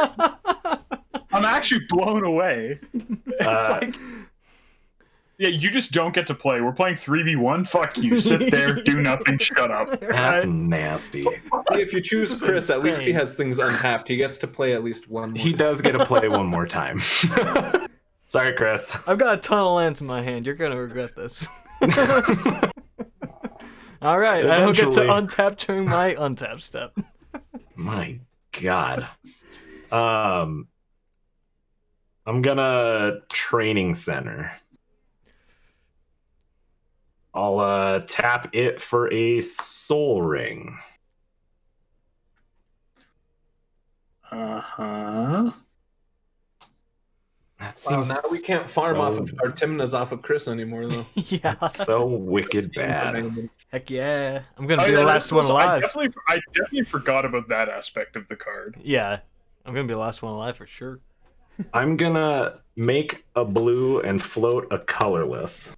Speaker 3: I'm actually blown away. It's like, yeah, you just don't get to play. We're playing 3v1. Fuck you. Sit there, do nothing, shut up.
Speaker 4: That's nasty.
Speaker 1: See, if you choose
Speaker 2: This is
Speaker 1: Chris, at least he
Speaker 2: insane.
Speaker 1: has things untapped. He gets to play at least one more.
Speaker 4: He does get to play one more time. Sorry, Chris.
Speaker 2: I've got a ton of lands in my hand. You're gonna regret this. All right, I don't get to
Speaker 4: Eventually.
Speaker 2: untap during my untap step.
Speaker 4: My God. I'm gonna training center. I'll tap it for a soul ring.
Speaker 3: Uh-huh.
Speaker 4: That
Speaker 1: Wow,
Speaker 4: seems
Speaker 1: now we can't farm
Speaker 4: so-
Speaker 1: off of our Timnas off of Chris anymore, though.
Speaker 2: Yeah.
Speaker 4: so wicked bad.
Speaker 2: Heck yeah. I'm gonna
Speaker 3: Oh,
Speaker 2: be
Speaker 3: yeah,
Speaker 2: the
Speaker 3: that's
Speaker 2: last one
Speaker 3: also- I
Speaker 2: alive.
Speaker 3: definitely forgot about that aspect of the card.
Speaker 2: Yeah. I'm gonna be the last one alive for sure.
Speaker 4: I'm gonna make a blue and float a colorless.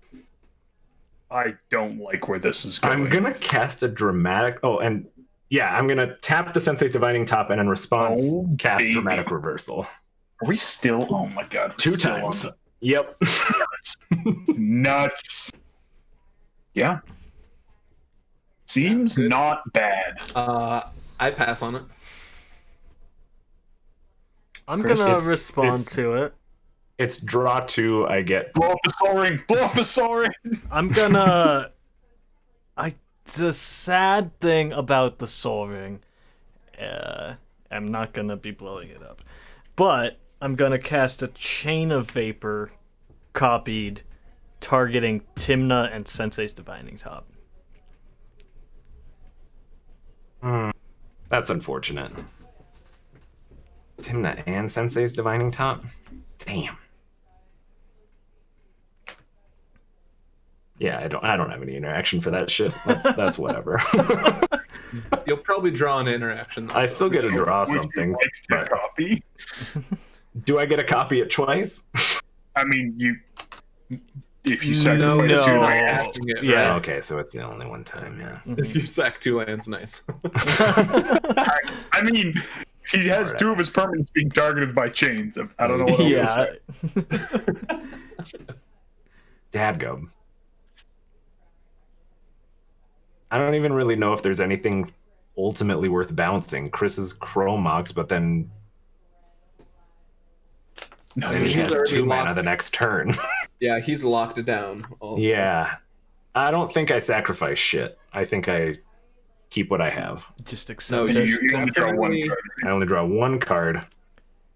Speaker 3: I don't like where this is going.
Speaker 4: I'm gonna cast a dramatic. Oh, and yeah, I'm gonna tap the Sensei's Divining Top and in response
Speaker 3: Oh,
Speaker 4: cast
Speaker 3: baby.
Speaker 4: Dramatic Reversal.
Speaker 3: Are we still? Oh my god. we're
Speaker 4: 2
Speaker 3: still on
Speaker 4: times.
Speaker 3: the-
Speaker 4: Yep.
Speaker 3: Nuts.
Speaker 5: Yeah. Seems
Speaker 1: Good.
Speaker 5: not bad.
Speaker 1: I pass on it.
Speaker 2: I'm
Speaker 5: Chris,
Speaker 2: gonna
Speaker 4: it's-
Speaker 2: respond
Speaker 4: it's-
Speaker 2: to it.
Speaker 4: It's draw 2. I get.
Speaker 5: Blow up a soul ring! Blow up a soul ring!
Speaker 2: I'm gonna. The sad thing about the Soul Ring, I'm not gonna be blowing it up, but I'm gonna cast a Chain of Vapor, copied, targeting Timna and Sensei's Divining Top.
Speaker 4: That's unfortunate. Timna and Sensei's Divining Top? Damn. Yeah, I don't have any interaction for that shit. That's whatever.
Speaker 1: You'll probably draw an interaction. Though,
Speaker 4: I
Speaker 1: so-
Speaker 4: still get to draw
Speaker 5: Would you
Speaker 4: something.
Speaker 5: like to
Speaker 4: but
Speaker 5: copy?
Speaker 4: do I get to copy it twice?
Speaker 5: I mean, if you
Speaker 1: No,
Speaker 5: sacrifice
Speaker 2: no.
Speaker 5: 2
Speaker 1: you're not
Speaker 5: lands,
Speaker 1: casting it,
Speaker 2: Yeah.
Speaker 1: right?
Speaker 4: Oh, okay, so it's the only one time, yeah.
Speaker 1: If you sack 2 lands, nice.
Speaker 5: I mean, he has
Speaker 4: Smart
Speaker 5: 2 of his permanents being targeted by chains. I don't know what else to
Speaker 2: Yeah.
Speaker 5: say.
Speaker 4: Dadgum. I don't even really know if there's anything ultimately worth bouncing. Chris's Chromox, but then
Speaker 5: No,
Speaker 4: he
Speaker 1: he's
Speaker 4: has
Speaker 1: already
Speaker 4: 2 mana
Speaker 1: locked.
Speaker 4: the next turn.
Speaker 1: Yeah, he's locked it down. Also.
Speaker 4: Yeah. I don't think I sacrifice shit. I think I keep what I have.
Speaker 2: Just
Speaker 1: No,
Speaker 2: accept
Speaker 5: you,
Speaker 2: it.
Speaker 5: you only draw 1
Speaker 1: Definitely-
Speaker 5: card.
Speaker 4: I only draw 1 card.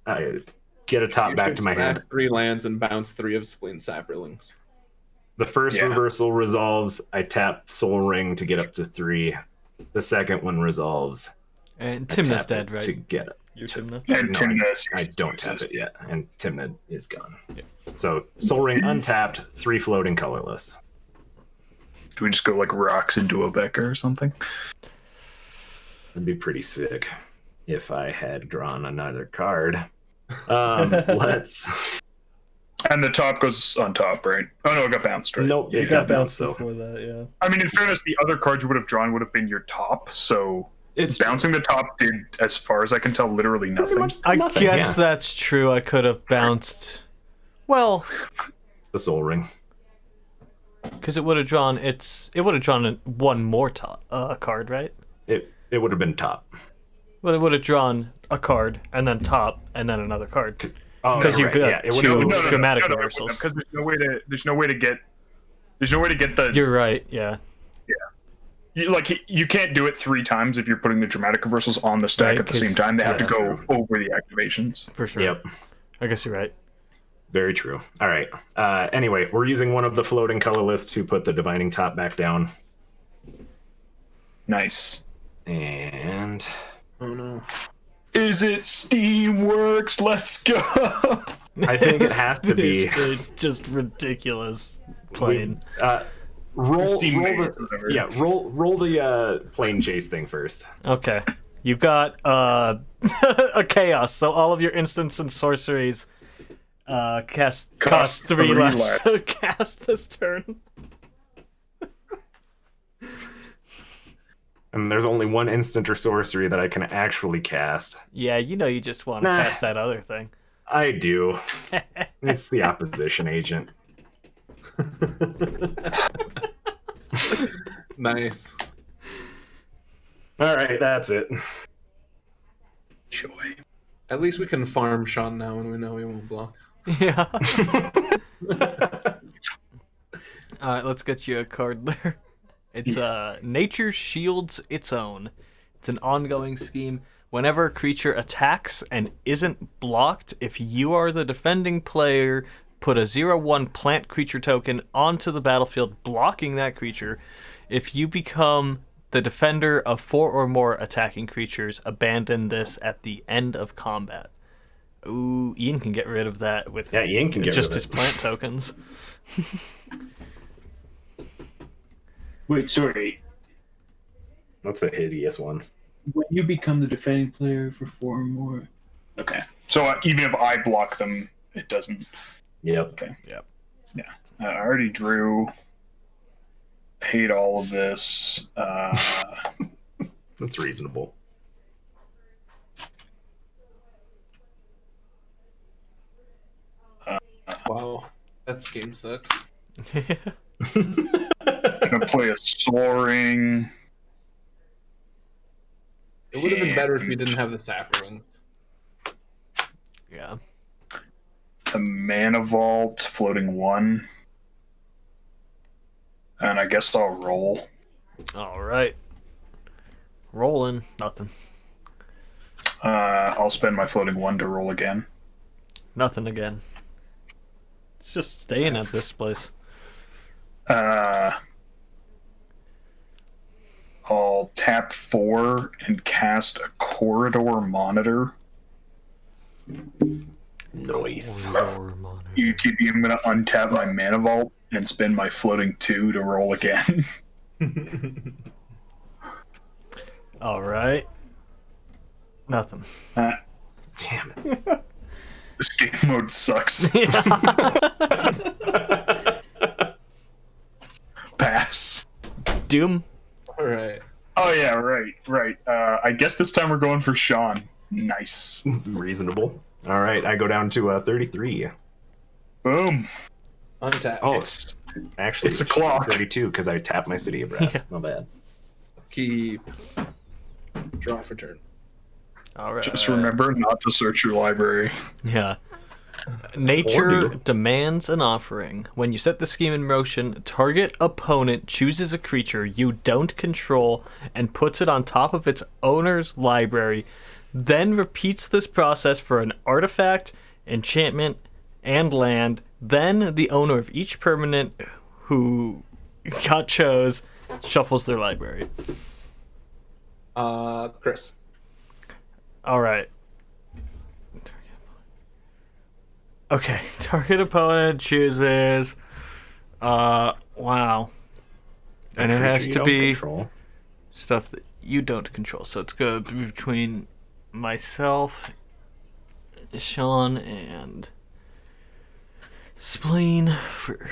Speaker 4: I get a top
Speaker 1: You
Speaker 4: back
Speaker 1: should
Speaker 4: to my hand.
Speaker 1: sack 3 lands and bounce 3 of Spleen Saprolings.
Speaker 4: The first
Speaker 5: Yeah.
Speaker 4: reversal resolves. I tap Soul Ring to get up to 3. The second one resolves.
Speaker 2: And
Speaker 4: I
Speaker 2: Timna's
Speaker 4: tap
Speaker 2: dead,
Speaker 4: it
Speaker 2: right?
Speaker 4: To get it.
Speaker 2: You're Timna.
Speaker 5: And
Speaker 4: No,
Speaker 5: Timna
Speaker 4: I
Speaker 5: ceases
Speaker 4: don't
Speaker 5: to
Speaker 4: tap
Speaker 5: exist.
Speaker 4: it yet, and Timna is gone.
Speaker 2: Yeah.
Speaker 4: So Soul Ring untapped, 3 floating colorless.
Speaker 5: Do we just go like rocks into Obeka or something?
Speaker 4: That'd be pretty sick if I had drawn another card. Let's.
Speaker 5: And the top goes on top, right? Oh no, it got bounced, right?
Speaker 4: Nope, it got bounced. So
Speaker 2: before that, yeah.
Speaker 5: I mean, in fairness, the other cards you would have drawn would have been your top, so
Speaker 4: it's
Speaker 5: bouncing the top did, as far as I can tell, literally
Speaker 4: pretty
Speaker 5: nothing.
Speaker 4: much
Speaker 2: I
Speaker 4: nothing,
Speaker 2: guess
Speaker 4: yeah.
Speaker 2: that's true. I could have bounced. Well,
Speaker 4: The Soul Ring.
Speaker 2: because it would have drawn one more card, right?
Speaker 4: It would have been top.
Speaker 2: But it would have drawn a card and then top and then another card.
Speaker 4: Oh,
Speaker 2: Because you
Speaker 4: right,
Speaker 2: got
Speaker 4: yeah, it would
Speaker 2: two
Speaker 4: have.
Speaker 2: dramatic
Speaker 5: it wouldn't,
Speaker 2: reversals.
Speaker 5: because there's no way to get the
Speaker 2: You're right. Yeah.
Speaker 5: you can't do it 3 times if you're putting the dramatic reversals on the stack
Speaker 2: Right,
Speaker 5: at the same
Speaker 2: 'cause
Speaker 5: time. They have to
Speaker 4: that's
Speaker 5: go
Speaker 4: true.
Speaker 5: over the activations.
Speaker 2: For sure.
Speaker 4: Yep.
Speaker 2: I guess you're right.
Speaker 4: Very true. All right. Anyway, we're using one of the floating colorless to put the divining top back down.
Speaker 5: Nice.
Speaker 4: And
Speaker 1: Oh no.
Speaker 5: Is it Steamworks? Let's go.
Speaker 4: I think it has to be.
Speaker 2: It's just ridiculous playing.
Speaker 4: Roll
Speaker 5: Steam
Speaker 4: the
Speaker 5: Maze or whatever.
Speaker 4: roll the Planeschase thing first.
Speaker 2: Okay. You got a chaos, so all of your instants and sorceries cost 3
Speaker 5: 3
Speaker 2: less
Speaker 5: less.
Speaker 2: to cast this turn.
Speaker 4: And there's only 1 instant or sorcery that I can actually cast.
Speaker 2: Yeah, you just want to
Speaker 4: Nah.
Speaker 2: cast that other thing.
Speaker 4: I do. It's the opposition agent.
Speaker 1: Nice.
Speaker 4: All right, that's it.
Speaker 5: Joy.
Speaker 1: At least we can farm Sean now when we know he won't block.
Speaker 2: Yeah. Alright, let's get you a card there. It's Nature Shields Its Own. It's an ongoing scheme. Whenever a creature attacks and isn't blocked, if you are the defending player, put a 0/1 plant creature token onto the battlefield, blocking that creature. If you become the defender of 4 or more attacking creatures, abandon this at the end of combat. Ooh, Ian can get rid of that with
Speaker 4: Yeah, Ian can get
Speaker 2: just
Speaker 4: rid
Speaker 2: his
Speaker 4: of it.
Speaker 2: plant tokens.
Speaker 5: Wait, sorry.
Speaker 4: That's a hideous one.
Speaker 5: When you become the defending player for 4 or more. Okay. So even if I block them, it doesn't.
Speaker 4: Yep.
Speaker 5: Okay.
Speaker 2: Yep.
Speaker 5: Yeah. I already drew. Paid all of this.
Speaker 4: That's reasonable.
Speaker 1: Wow. That scheme sucks.
Speaker 5: No
Speaker 3: gonna play a soaring.
Speaker 1: It would have been better if you didn't have the saplings.
Speaker 2: Yeah.
Speaker 3: The Mana Vault, floating 1. And I guess I'll roll.
Speaker 2: All right. Rolling. Nothing.
Speaker 3: I'll spend my floating 1 to roll again.
Speaker 2: Nothing again. It's just staying at this place.
Speaker 3: I'll tap 4 and cast a Corridor Monitor.
Speaker 4: Nice.
Speaker 3: UTB, I'm going to untap my Mana Vault and spend my floating 2 to roll again.
Speaker 2: All right. Nothing.
Speaker 4: Damn it.
Speaker 3: This game mode sucks. Pass.
Speaker 2: Doom.
Speaker 1: All right.
Speaker 3: Oh yeah, right. I guess this time we're going for Sean. Nice.
Speaker 4: Reasonable. All right, I go down to 33.
Speaker 3: Boom.
Speaker 1: Untap.
Speaker 4: Oh,
Speaker 3: It's
Speaker 4: actually,
Speaker 3: it's a
Speaker 4: it should be
Speaker 3: clock.
Speaker 4: 32 because I tapped my City of Brass. My bad.
Speaker 1: Keep. Draw for turn.
Speaker 2: All right.
Speaker 3: Just remember not to search your library.
Speaker 2: Yeah. Nature
Speaker 4: Or do.
Speaker 2: demands an offering. When you set the scheme in motion, target opponent chooses a creature you don't control and puts it on top of its owner's library, then repeats this process for an artifact, enchantment, and land. Then the owner of each permanent who got chose shuffles their library.
Speaker 1: Chris.
Speaker 2: All right. Okay, target opponent chooses. Wow. And it has to be stuff that you don't control. So it's going to be between myself, Sean, and Spleen for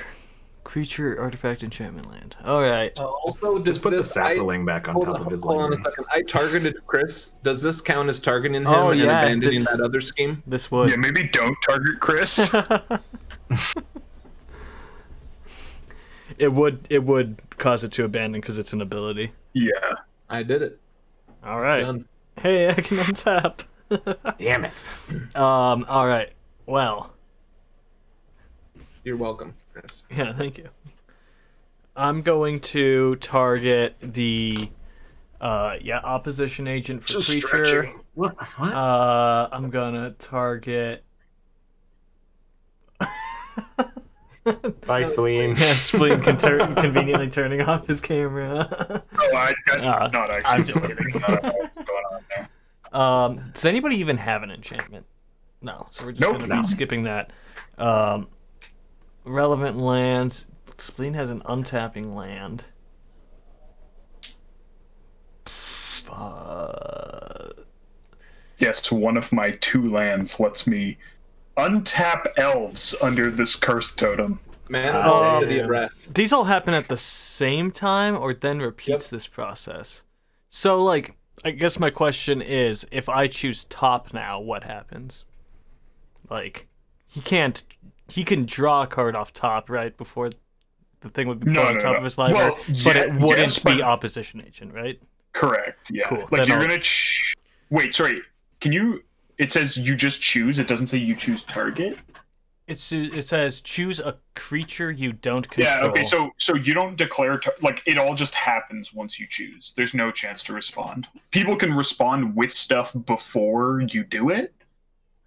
Speaker 2: creature, artifact, enchantment, land. All right.
Speaker 1: Also,
Speaker 4: Just put the sapling back on
Speaker 1: Hold
Speaker 4: top of his
Speaker 1: on a
Speaker 4: library.
Speaker 1: second. I targeted Chris. Does this count as targeting him
Speaker 2: Oh,
Speaker 1: and
Speaker 2: yeah,
Speaker 1: abandoning
Speaker 2: this-
Speaker 1: that other scheme?
Speaker 2: This would.
Speaker 3: Yeah, maybe don't target Chris.
Speaker 2: It would cause it to abandon because it's an ability.
Speaker 3: Yeah.
Speaker 1: I did it.
Speaker 2: All right.
Speaker 1: Done.
Speaker 2: Hey, I can untap.
Speaker 4: Damn it.
Speaker 2: All right. Well.
Speaker 1: You're welcome, Chris.
Speaker 2: Yeah, thank you. I'm going to target the opposition agent for
Speaker 4: Just
Speaker 2: creature.
Speaker 4: stretching. What?
Speaker 2: I'm gonna target
Speaker 4: Bye, Spleen.
Speaker 2: yeah, Spleen conveniently turning off his camera.
Speaker 3: Oh, that's not actually.
Speaker 2: I'm just kidding.
Speaker 3: What's going on there.
Speaker 2: Does anybody even have an enchantment? No, so we're just
Speaker 3: Nope.
Speaker 2: gonna be
Speaker 3: No.
Speaker 2: skipping that. Relevant lands. Spleen has an untapping land.
Speaker 3: Yes, one of my 2 lands lets me untap elves under this cursed totem.
Speaker 1: Man,
Speaker 2: Oh,
Speaker 1: City
Speaker 2: man.
Speaker 1: of Rest.
Speaker 2: These all happen at the same time, or then repeats this process. So, like, I guess my question is, if I choose top now, what happens? Like, he can draw a card off top, right, before the thing would be put on top of his library,
Speaker 3: Well,
Speaker 2: but
Speaker 3: yeah,
Speaker 2: it wouldn't
Speaker 3: yes,
Speaker 2: be
Speaker 3: but-
Speaker 2: opposition agent, right?
Speaker 3: Correct. Yeah.
Speaker 2: Cool,
Speaker 3: Like
Speaker 2: then
Speaker 3: you're
Speaker 2: I'll-
Speaker 3: gonna. Wait, sorry. Can you? It says you just choose. It doesn't say you choose target.
Speaker 2: It says choose a creature you don't control.
Speaker 3: Yeah. Okay. So you don't declare like it all just happens once you choose. There's no chance to respond. People can respond with stuff before you do it,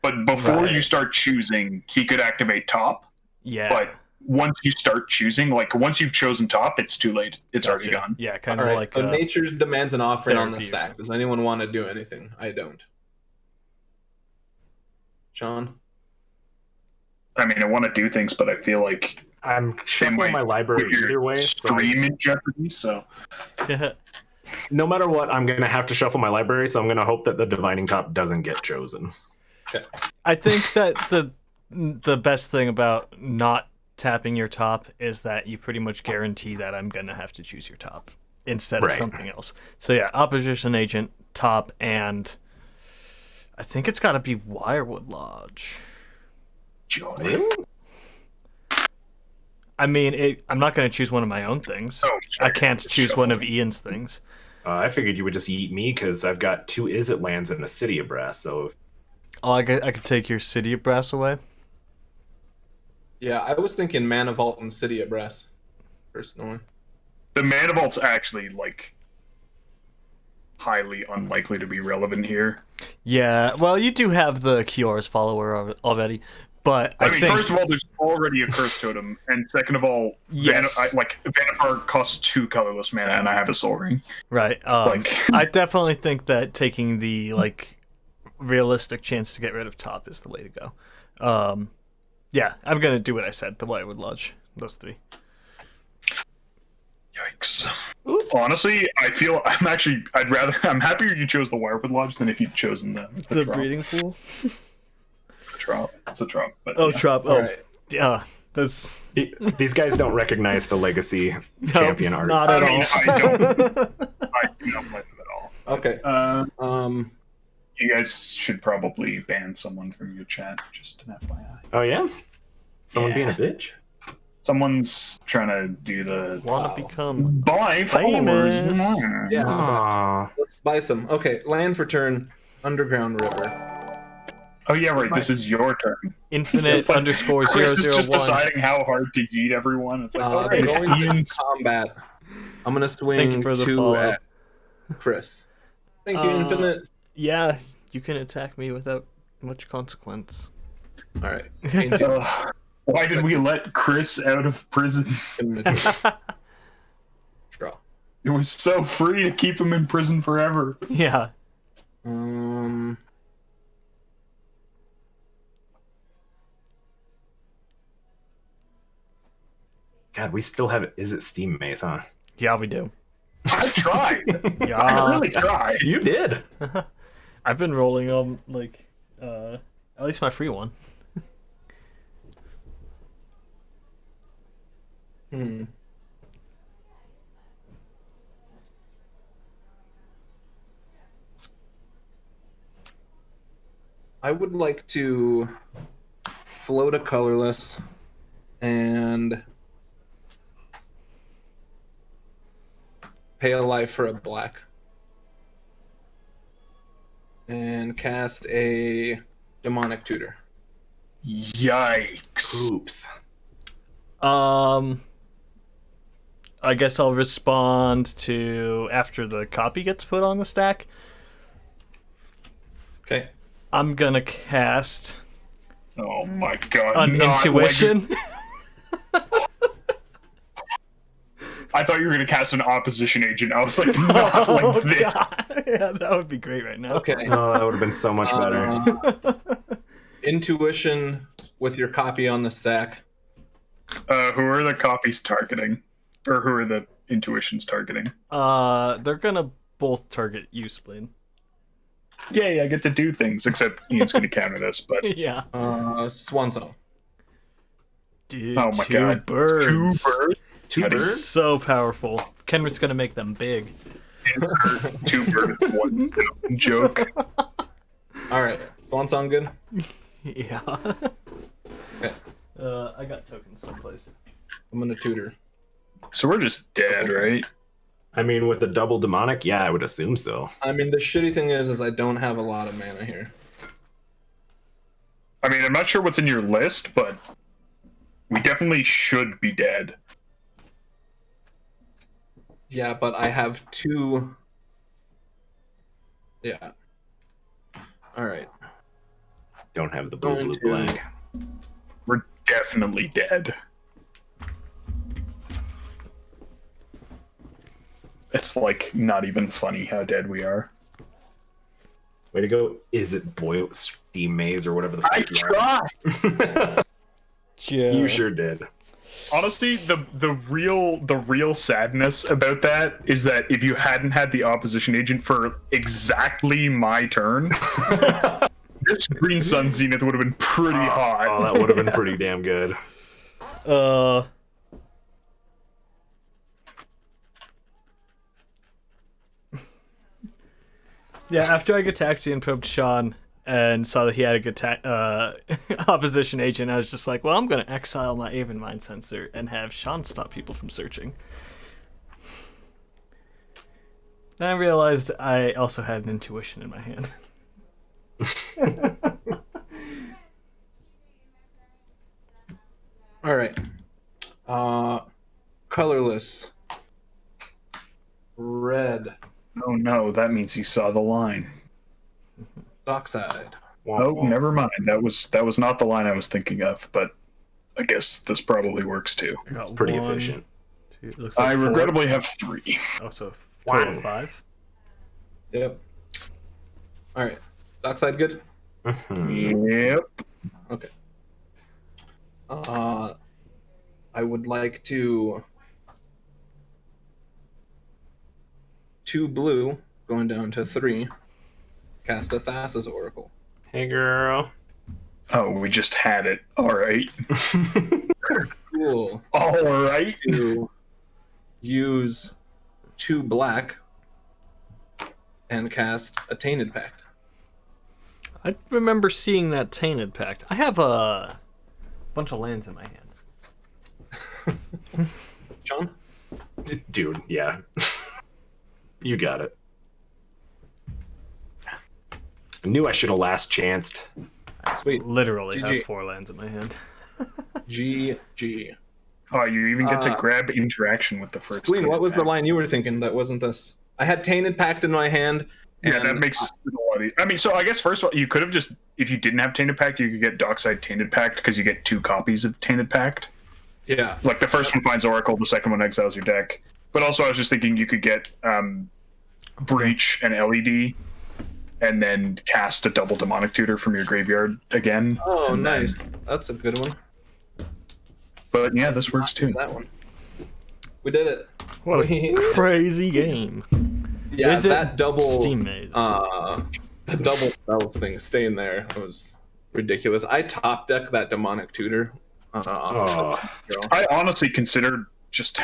Speaker 3: but before
Speaker 2: Right.
Speaker 3: you start choosing, he could activate top.
Speaker 2: yeah.
Speaker 3: But once you start choosing, like once you've chosen top, it's too late. It's already
Speaker 2: Gotcha.
Speaker 3: gone.
Speaker 2: Yeah, kind
Speaker 1: All
Speaker 2: of
Speaker 1: right.
Speaker 2: like
Speaker 1: So nature demands an offering on the
Speaker 2: therapy or
Speaker 1: stack.
Speaker 2: something.
Speaker 1: Does anyone want to do anything? I don't. Sean?
Speaker 3: I mean, I want to do things, but I feel like
Speaker 4: I'm shuffling
Speaker 3: might
Speaker 4: my library
Speaker 3: put your
Speaker 4: either way. So
Speaker 3: stream in jeopardy. So
Speaker 4: no matter what, I'm going to have to shuffle my library. So I'm going to hope that the Divining Top doesn't get chosen.
Speaker 2: I think that the best thing about not tapping your top is that you pretty much guarantee that I'm gonna have to choose your top instead of
Speaker 4: Right.
Speaker 2: something else. So yeah, opposition agent, top, and I think it's got to be Wirewood Lodge.
Speaker 3: joy.
Speaker 4: Really?
Speaker 2: I mean, I'm not going to choose one of my own things.
Speaker 5: Oh, sorry.
Speaker 2: I can't choose one of Ian's things.
Speaker 4: I figured you would just eat me because I've got 2 Izzet lands and a City of Brass. So
Speaker 2: Oh, I could take your City of Brass away.
Speaker 1: Yeah, I was thinking Mana Vault and City of Brass, personally.
Speaker 3: The Mana Vault's actually like highly unlikely to be relevant here.
Speaker 2: Yeah, well, you do have the Kior's follower already, but I
Speaker 3: mean,
Speaker 2: think...
Speaker 3: first of all, there's already a Curse Totem, and second of all,
Speaker 2: Yes.
Speaker 3: Vannifar costs 2 colorless mana, and I have a Soul Ring.
Speaker 2: Right. I definitely think that taking the realistic chance to get rid of top is the way to go. Yeah, I'm gonna do what I said. The Whitewood Lodge. Those 3.
Speaker 3: Yikes. Honestly, I'm happier you chose the Wirewood Lodge than if you'd chosen the Trop.
Speaker 2: Breeding Pool.
Speaker 3: Trop. It's a Trop. But
Speaker 2: Oh,
Speaker 3: yeah.
Speaker 2: Trop. Oh,
Speaker 1: Right.
Speaker 2: yeah. That's
Speaker 4: these guys don't recognize the legacy champion arts.
Speaker 2: not at
Speaker 3: I mean,
Speaker 2: all.
Speaker 3: I do not blame them at all.
Speaker 1: Okay.
Speaker 3: You guys should probably ban someone from your chat, just an FYI.
Speaker 4: Oh yeah, someone
Speaker 3: Yeah.
Speaker 4: being a bitch.
Speaker 3: Someone's trying to do the
Speaker 2: Wanna become
Speaker 3: buy followers.
Speaker 2: famous.
Speaker 1: Yeah.
Speaker 4: Aww.
Speaker 1: Let's buy some. Okay, land for turn. Underground River.
Speaker 3: Oh yeah, right. This is your turn.
Speaker 2: infinite
Speaker 3: It's like
Speaker 2: underscore
Speaker 3: Chris is just
Speaker 2: 001.
Speaker 3: deciding how hard to yeet everyone. It's like, all right, it's
Speaker 1: Going to
Speaker 3: Ian's.
Speaker 1: combat. I'm gonna
Speaker 2: Thank
Speaker 1: swing
Speaker 2: you for the
Speaker 1: 2
Speaker 2: follow.
Speaker 1: at Chris. Thank you, Infinite.
Speaker 2: Yeah, you can attack me without much consequence.
Speaker 1: All right. Into
Speaker 3: Why did we let Chris out of prison?
Speaker 1: Draw.
Speaker 3: It was so free to keep him in prison forever.
Speaker 2: Yeah.
Speaker 4: God, we still have Is it Steam Maze, huh?
Speaker 2: Yeah, we do.
Speaker 3: I tried.
Speaker 2: Yeah.
Speaker 3: I really tried.
Speaker 4: You did.
Speaker 2: I've been rolling them at least my free one.
Speaker 1: I would like to float a colorless and pay a life for a black. And cast a demonic tutor.
Speaker 3: Yikes.
Speaker 4: Oops.
Speaker 2: I guess I'll respond to after the copy gets put on the stack.
Speaker 1: Okay.
Speaker 2: I'm gonna cast
Speaker 3: Oh my god.
Speaker 2: an
Speaker 3: not
Speaker 2: intuition.
Speaker 3: I thought you were going to cast an opposition agent. I was like, not like this.
Speaker 2: God. Yeah, that would be great right now.
Speaker 1: Okay.
Speaker 4: Oh, that would have been so much better.
Speaker 1: Intuition with your copy on the stack.
Speaker 3: Who are the copies targeting? Or who are the intuitions targeting?
Speaker 2: They're gonna both target you, Spleen.
Speaker 3: Yay, I get to do things, except Ian's going to counter this, but
Speaker 2: Yeah.
Speaker 1: Swan Song.
Speaker 2: Dude,
Speaker 3: oh my
Speaker 2: 2
Speaker 3: god.
Speaker 2: birds.
Speaker 3: 2 birds?
Speaker 4: 2
Speaker 3: That is
Speaker 4: birds?
Speaker 2: So powerful. Kenrith's gonna make them big.
Speaker 3: 2 birds, 1 joke.
Speaker 1: All right. Swan Song good?
Speaker 2: Yeah.
Speaker 1: Okay.
Speaker 2: I got tokens someplace.
Speaker 1: I'm going to tutor.
Speaker 3: So we're just dead, right?
Speaker 4: I mean, with the double demonic, yeah, I would assume so.
Speaker 1: I mean, the shitty thing is I don't have a lot of mana here.
Speaker 3: I mean, I'm not sure what's in your list, but we definitely should be dead.
Speaker 1: Yeah, but I have 2. Yeah. All right.
Speaker 4: Don't have the blue
Speaker 1: Going to-
Speaker 4: blank.
Speaker 3: We're definitely dead. It's like not even funny how dead we are.
Speaker 4: Way to go. Is it Boy Steam Maze or whatever the fuck
Speaker 3: I
Speaker 4: you are?
Speaker 3: tried.
Speaker 2: Yeah.
Speaker 4: You sure did.
Speaker 3: Honestly, the real sadness about that is that if you hadn't had the opposition agent for exactly my turn, this Green Sun Zenith would have been pretty hot.
Speaker 4: Oh, that would have been pretty damn good.
Speaker 2: Yeah, after I get Taxi and probed Sean, and saw that he had a good opposition agent. I was just like, well, I'm going to exile my Aven Mind Sensor and have Sean stop people from searching. Then I realized I also had an intuition in my hand.
Speaker 1: All right. Colorless. Red.
Speaker 3: Oh no, that means he saw the line.
Speaker 1: Dockside.
Speaker 3: Oh, never mind. That was not the line I was thinking of, but I guess this probably works too.
Speaker 2: I got
Speaker 4: It's pretty
Speaker 2: 1,
Speaker 4: efficient.
Speaker 2: 2, it looks like
Speaker 3: I
Speaker 2: 4.
Speaker 3: regrettably have 3.
Speaker 2: Oh, so total
Speaker 4: One.
Speaker 2: 5.
Speaker 1: Yep. All right. Dockside good?
Speaker 3: Yep.
Speaker 1: Okay. I would like to 2 blue going down to 3. Cast a Thassa's Oracle.
Speaker 4: Hey, girl.
Speaker 3: Oh, we just had it. All right.
Speaker 1: Cool.
Speaker 3: All right.
Speaker 1: To use 2 black and cast a Tainted Pact.
Speaker 2: I remember seeing that Tainted Pact. I have a bunch of lands in my hand.
Speaker 1: Sean?
Speaker 4: Dude, yeah. You got it. I knew I should have last chanced.
Speaker 1: Sweet.
Speaker 2: Literally
Speaker 1: GG.
Speaker 2: have 4 lands in my hand.
Speaker 1: GG.
Speaker 3: Oh, you even get to grab interaction with the first.
Speaker 1: Spleen, what was the
Speaker 3: attack.
Speaker 1: line you were thinking that wasn't this? I had Tainted Pact in my hand.
Speaker 3: Yeah,
Speaker 1: and
Speaker 3: that makes it a lot easier. I mean, so I guess first of all, you could have just, if you didn't have Tainted Pact, you could get Dockside Tainted Pact because you get 2 copies of Tainted Pact.
Speaker 1: Yeah.
Speaker 3: Like the first one finds Oracle, the second one exiles your deck. But also, I was just thinking you could get Breach and LED, and then cast a double Demonic Tutor from your graveyard again.
Speaker 1: Oh,
Speaker 3: and then-
Speaker 1: nice. That's a good one.
Speaker 3: But yeah, this works too.
Speaker 1: That one. We did it.
Speaker 2: What a crazy game.
Speaker 1: Yeah,
Speaker 2: Is it
Speaker 1: that double
Speaker 2: Steam Maze?
Speaker 1: the double spells thing staying there was ridiculous. I top deck that Demonic Tutor.
Speaker 4: Oh.
Speaker 3: I honestly considered just